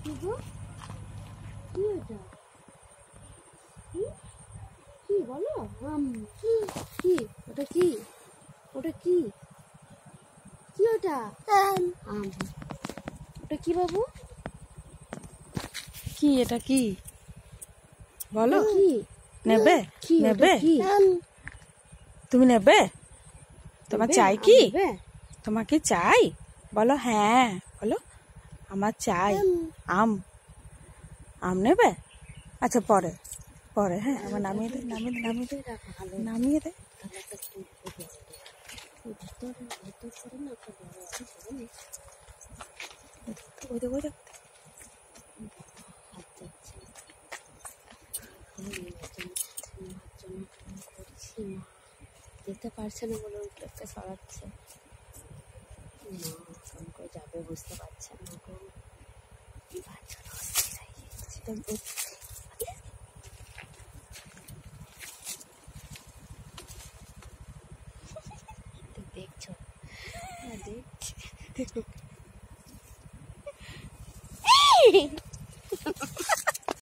কি গো? কি ওটা? কি কি বলো? কি ওটা? কি ওটা? কি কি ওটা? আম। ওটা কি বাবু? কি এটা? কি বলো? কি নেবে? কি নেবে? কি? তুমি নেবে? তোমার নেবে? চাই আম কি? নেবে? তোমার কি চাই? বলো হ্যাঁ। বলো আমার চাই আম। আম নেবে? আচ্ছা পরে পরে, হ্যাঁ আবার নামিয়ে দে, নামিয়ে দে, নামিয়ে দে, রাখো ভালো। নামিয়ে দে। তাহলে একটা ভেতর ভেতর করে না একটা বড় আছে সেখানে ওই দেখ, ওই দেখ। হাত যাচ্ছে। নেওয়ার জন্য করছি না, যেতে পারছে না বলে উঠে সরাচ্ছে। না কেমন করে যাবে বুঝতে পারছে না গো। বাচ্চারা অস্থির হয়ে গেছে। দেখছো? হ্যাঁ দেখছি।